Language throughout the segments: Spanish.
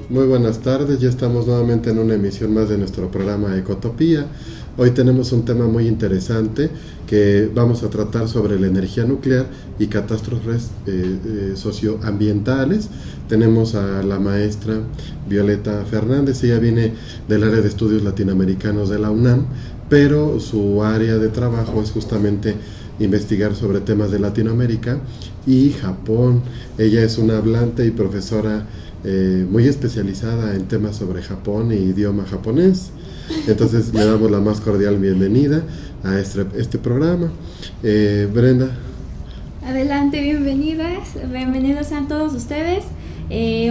Muy buenas tardes, ya estamos nuevamente en una emisión más de nuestro programa Ecotopía. Hoy tenemos un tema muy interesante que vamos a tratar sobre la energía nuclear y catástrofes socioambientales. Tenemos a la maestra Violeta Fernández, ella viene del área de estudios latinoamericanos de la UNAM, pero su área de trabajo es justamente investigar sobre temas de Latinoamérica y Japón. Ella es una hablante y profesora muy especializada en temas sobre Japón y idioma japonés. Entonces le damos la más cordial bienvenida a este programa. Brenda. Adelante, bienvenidos a todos ustedes.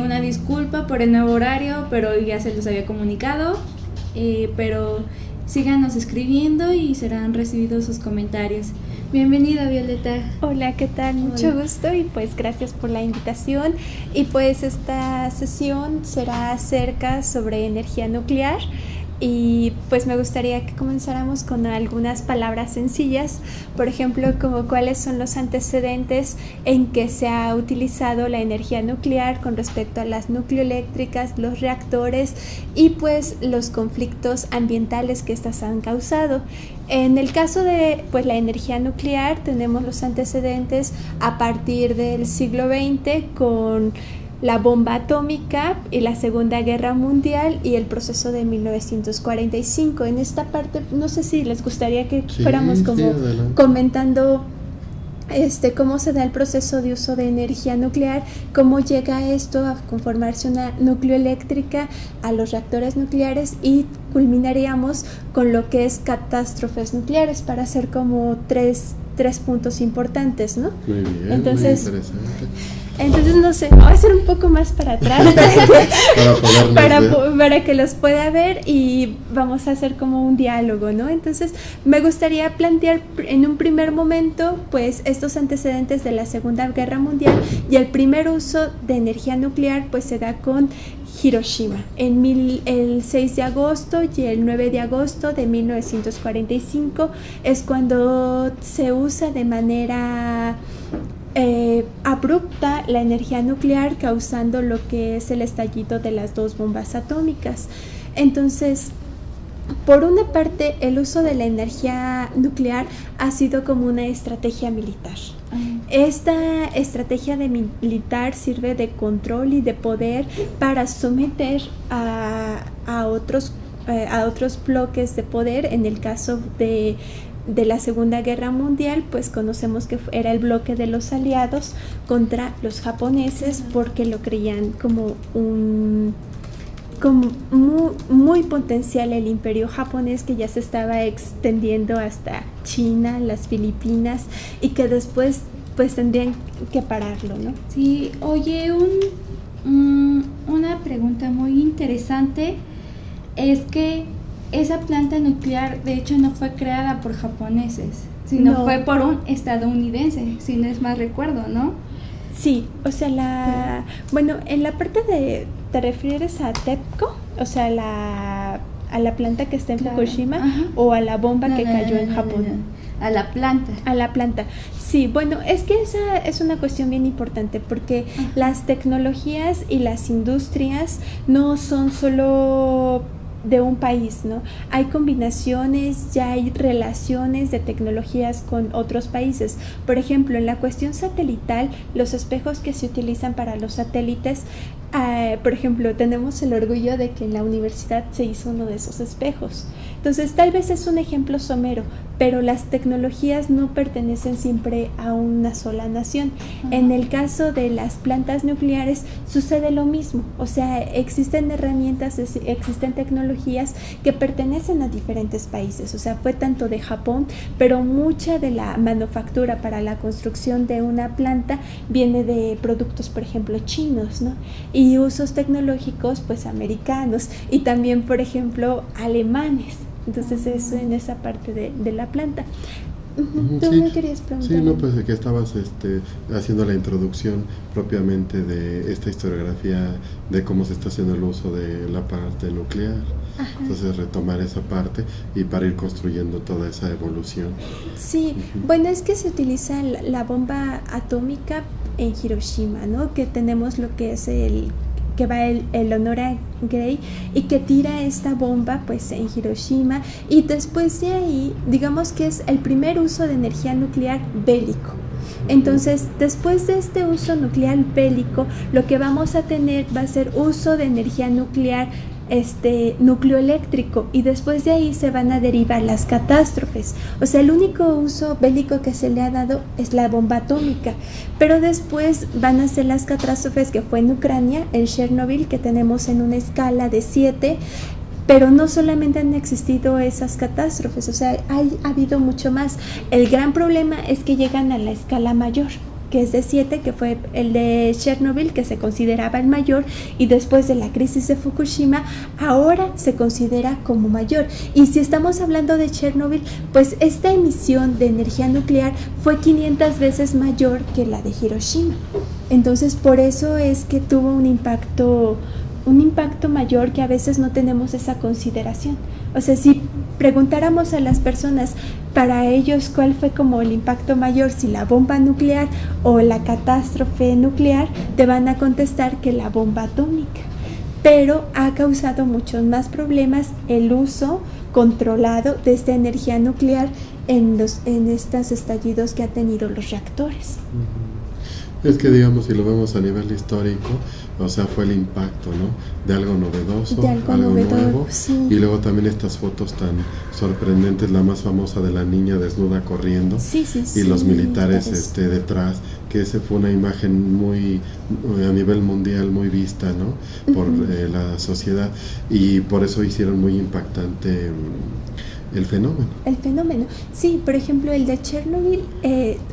Una disculpa por el nuevo horario, pero ya se los había comunicado. Pero síganos escribiendo y serán recibidos sus comentarios. Bienvenida, Violeta. Hola, ¿qué tal? Mucho gusto y pues gracias por la invitación. Y pues esta sesión será acerca sobre energía nuclear. Y pues me gustaría que comenzáramos con algunas palabras sencillas, por ejemplo, como cuáles son los antecedentes en que se ha utilizado la energía nuclear con respecto a las nucleoeléctricas, los reactores y pues los conflictos ambientales que estas han causado. En el caso de pues la energía nuclear tenemos los antecedentes a partir del siglo XX con la bomba atómica y la Segunda Guerra Mundial y el proceso de 1945. En esta parte, no sé si les gustaría que fuéramos como comentando cómo se da el proceso de uso de energía nuclear, cómo llega esto a conformarse una nucleoeléctrica, a los reactores nucleares y culminaríamos con lo que es catástrofes nucleares para hacer como tres puntos importantes, ¿no? Muy bien, entonces, muy interesante. Entonces, no sé, voy a hacer un poco más para atrás para que los pueda ver y vamos a hacer como un diálogo, ¿no? Entonces, me gustaría plantear en un primer momento, pues, estos antecedentes de la Segunda Guerra Mundial y el primer uso de energía nuclear, pues, se da con Hiroshima, el 6 de agosto y el 9 de agosto de 1945 es cuando se usa de manera abrupta la energía nuclear, causando lo que es el estallido de las dos bombas atómicas. Entonces, por una parte, el uso de la energía nuclear ha sido como una estrategia militar. Esta estrategia militar sirve de control y de poder para someter a otros bloques de poder. En el caso de la Segunda Guerra Mundial, pues conocemos que era el bloque de los aliados contra los japoneses porque lo creían como muy potencial el imperio japonés, que ya se estaba extendiendo hasta China, las Filipinas, y que después pues tendrían que pararlo, ¿no? Sí, oye, una pregunta muy interesante es que esa planta nuclear de hecho no fue creada por japoneses, sino fue por un estadounidense, si no es mal recuerdo, ¿no? Sí, o sea, bueno, en la parte ¿te refieres a TEPCO? O sea, a la planta que está en Fukushima, ajá, o a la bomba que cayó en Japón. A la planta. A la planta. Sí, bueno, es que esa es una cuestión bien importante porque las tecnologías y las industrias no son solo de un país, ¿no? Hay combinaciones, ya hay relaciones de tecnologías con otros países. Por ejemplo, en la cuestión satelital, los espejos que se utilizan para los satélites, por ejemplo, tenemos el orgullo de que en la universidad se hizo uno de esos espejos. Entonces, tal vez es un ejemplo somero, pero las tecnologías no pertenecen siempre a una sola nación. En el caso de las plantas nucleares sucede lo mismo, o sea, existen herramientas, existen tecnologías que pertenecen a diferentes países, o sea, fue tanto de Japón, pero mucha de la manufactura para la construcción de una planta viene de productos, por ejemplo, chinos, ¿no? Y usos tecnológicos, pues, americanos y también, por ejemplo, alemanes. Entonces eso en esa parte de la planta. ¿Tú me querías preguntar? Sí, no, pues que estabas haciendo la introducción propiamente de esta historiografía de cómo se está haciendo el uso de la parte nuclear. Ajá. Entonces retomar esa parte y para ir construyendo toda esa evolución. Sí, bueno, es que se utiliza la bomba atómica en Hiroshima, ¿no? Que tenemos lo que es que va el Enola Gay y que tira esta bomba pues en Hiroshima, y después de ahí digamos que es el primer uso de energía nuclear bélico. Entonces, después de este uso nuclear bélico, lo que vamos a tener va a ser uso de energía nuclear nucleoeléctrico, y después de ahí se van a derivar las catástrofes. O sea, el único uso bélico que se le ha dado es la bomba atómica, pero después van a ser las catástrofes que fue en Ucrania, el Chernobyl, que tenemos en una escala de 7. Pero no solamente han existido esas catástrofes, o sea, ha habido mucho más. El gran problema es que llegan a la escala mayor, que es de 7, que fue el de Chernobyl, que se consideraba el mayor, y después de la crisis de Fukushima, ahora se considera como mayor. Y si estamos hablando de Chernobyl, pues esta emisión de energía nuclear fue 500 veces mayor que la de Hiroshima. Entonces, por eso es que tuvo un impacto mayor, que a veces no tenemos esa consideración. O sea, si preguntáramos a las personas, para ellos cuál fue como el impacto mayor, si la bomba nuclear o la catástrofe nuclear, te van a contestar que la bomba atómica. Pero ha causado muchos más problemas el uso controlado de esta energía nuclear en estos estallidos que ha tenido los reactores. Es que, digamos, si lo vemos a nivel histórico, o sea, fue el impacto, ¿no? De algo novedoso, algo nuevo, sí. Y luego también estas fotos tan sorprendentes, la más famosa de la niña desnuda corriendo, sí, y los militares detrás, que esa fue una imagen muy, a nivel mundial, muy vista, ¿no? Por la sociedad, y por eso hicieron muy impactante el fenómeno. El fenómeno, sí, por ejemplo, el de Chernobyl,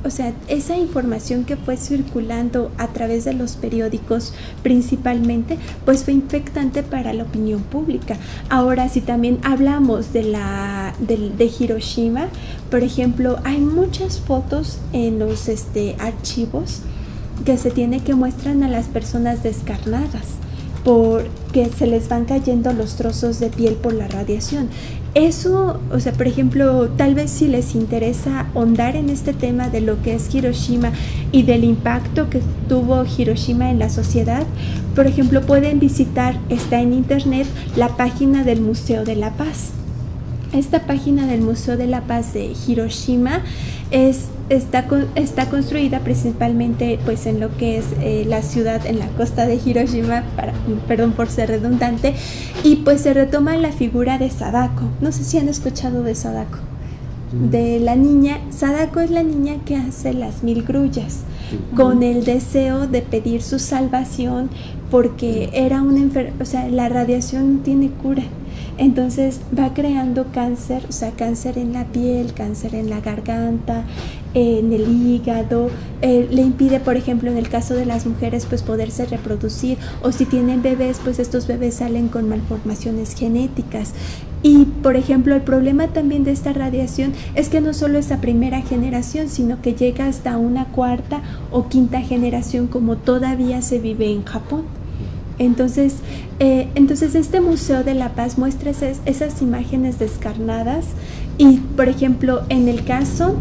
o sea, esa información que fue circulando a través de los periódicos principalmente, pues fue impactante para la opinión pública. Ahora, si también hablamos de Hiroshima, por ejemplo, hay muchas fotos en los archivos que se tiene, que muestran a las personas descarnadas, porque se les van cayendo los trozos de piel por la radiación. Eso, o sea, por ejemplo, tal vez si les interesa ahondar en este tema de lo que es Hiroshima y del impacto que tuvo Hiroshima en la sociedad, por ejemplo, pueden visitar, está en internet, la página del Museo de la Paz. Esta página del Museo de la Paz de Hiroshima está construida principalmente pues en lo que es la ciudad, en la costa de Hiroshima, perdón por ser redundante, y pues se retoma la figura de Sadako. No sé si han escuchado de Sadako, de la niña. Sadako es la niña que hace las 1000 grullas con el deseo de pedir su salvación, porque era o sea, la radiación no tiene cura. Entonces va creando cáncer, o sea, cáncer en la piel, cáncer en la garganta, en el hígado, le impide, por ejemplo, en el caso de las mujeres, pues poderse reproducir, o si tienen bebés, pues estos bebés salen con malformaciones genéticas. Y, por ejemplo, el problema también de esta radiación es que no solo es la primera generación, sino que llega hasta una cuarta o quinta generación, como todavía se vive en Japón. Entonces este Museo de la Paz muestra esas imágenes descarnadas, y, por ejemplo, en el caso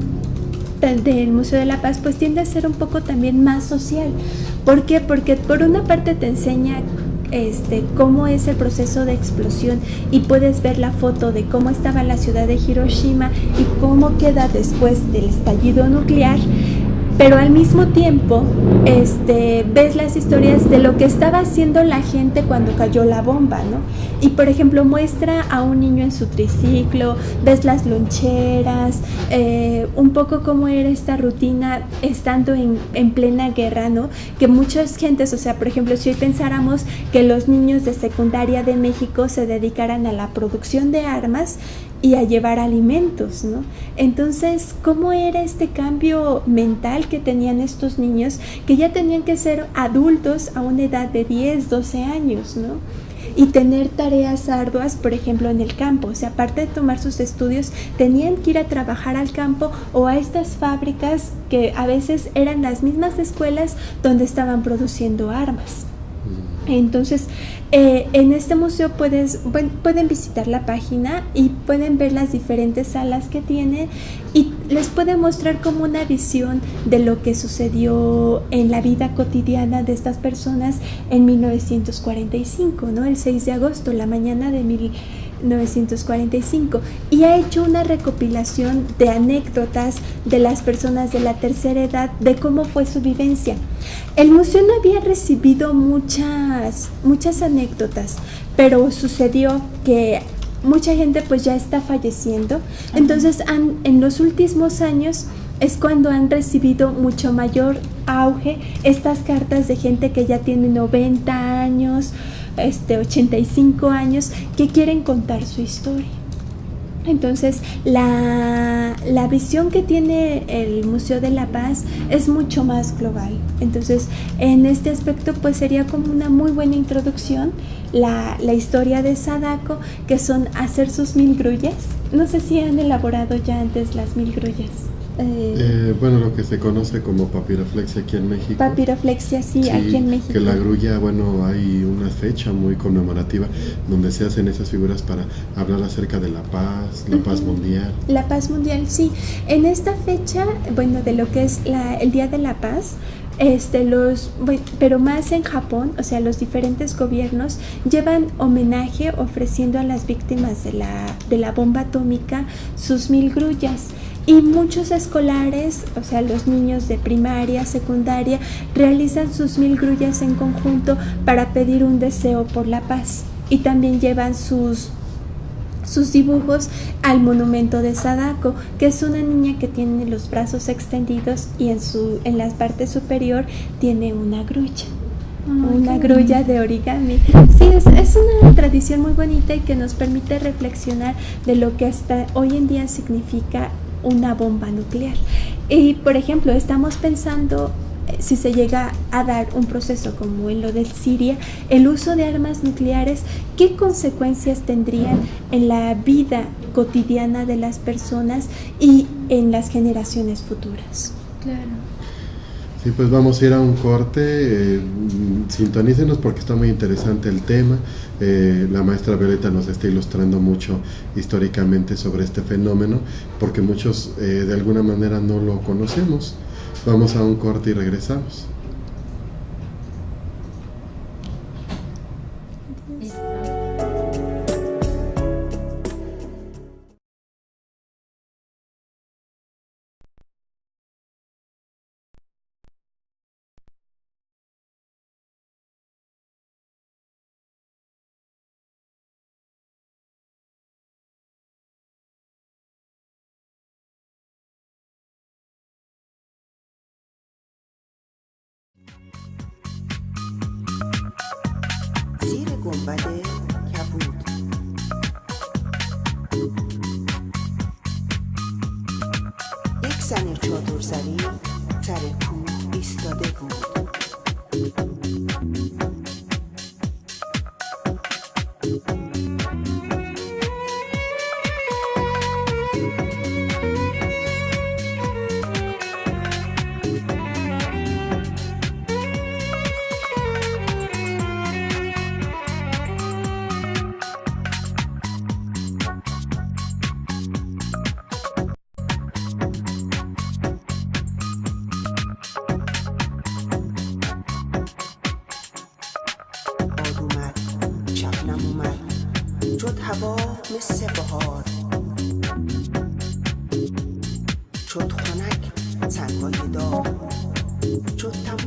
del Museo de la Paz, pues tiende a ser un poco también más social. ¿Por qué? Porque por una parte te enseña cómo es el proceso de explosión, y puedes ver la foto de cómo estaba la ciudad de Hiroshima y cómo queda después del estallido nuclear. Pero al mismo tiempo ves las historias de lo que estaba haciendo la gente cuando cayó la bomba, ¿no? Y, por ejemplo, muestra a un niño en su triciclo, ves las loncheras, un poco cómo era esta rutina estando en plena guerra, ¿no? Que muchas gentes, o sea, por ejemplo, si hoy pensáramos que los niños de secundaria de México se dedicaran a la producción de armas y a llevar alimentos, ¿no? Entonces, ¿cómo era este cambio mental que tenían estos niños, que ya tenían que ser adultos a una edad de 10, 12 años, ¿no? Y tener tareas arduas, por ejemplo, en el campo. O sea, aparte de tomar sus estudios, tenían que ir a trabajar al campo o a estas fábricas que a veces eran las mismas escuelas donde estaban produciendo armas. Entonces, en este museo pueden visitar la página y pueden ver las diferentes salas que tiene, y les puede mostrar como una visión de lo que sucedió en la vida cotidiana de estas personas en 1945, ¿no? El 6 de agosto, la mañana de 1945, y ha hecho una recopilación de anécdotas de las personas de la tercera edad, de cómo fue su vivencia. El museo no había recibido muchas anécdotas, pero sucedió que mucha gente pues ya está falleciendo, entonces en los últimos años es cuando han recibido mucho mayor auge estas cartas de gente que ya tiene 90 años, 85 años, que quieren contar su historia. Entonces la visión que tiene el Museo de la Paz es mucho más global. Entonces en este aspecto pues sería como una muy buena introducción la historia de Sadako, que son hacer sus 1000 grullas. No sé si han elaborado ya antes las 1000 grullas. Bueno, lo que se conoce como papiroflexia aquí en México. Papiroflexia, sí, aquí en México. Que la grulla, bueno, hay una fecha muy conmemorativa donde se hacen esas figuras para hablar acerca de la paz mundial. La paz mundial, sí. En esta fecha, bueno, de lo que es el Día de la Paz, pero más en Japón, o sea, los diferentes gobiernos llevan homenaje ofreciendo a las víctimas de la bomba atómica sus 1000 grullas. Y muchos escolares, o sea, los niños de primaria, secundaria, realizan sus 1000 grullas en conjunto para pedir un deseo por la paz. Y también llevan sus dibujos al monumento de Sadako, que es una niña que tiene los brazos extendidos y en la parte superior tiene una grulla. Una grulla de origami. Sí, es una tradición muy bonita y que nos permite reflexionar de lo que hasta hoy en día significa una bomba nuclear. Y por ejemplo, estamos pensando, si se llega a dar un proceso como en lo de Siria, el uso de armas nucleares, ¿qué consecuencias tendrían en la vida cotidiana de las personas y en las generaciones futuras? Claro. Sí, pues vamos a ir a un corte, sintonícenos porque está muy interesante el tema. La maestra Violeta nos está ilustrando mucho históricamente sobre este fenómeno, porque muchos de alguna manera no lo conocemos. Vamos a un corte y regresamos. زیر گنبد کبود یک زن چادر زری سر کوه ایستاده بود. شد هوا مثل بهار، شد خنک سنگای داغ، شد تمام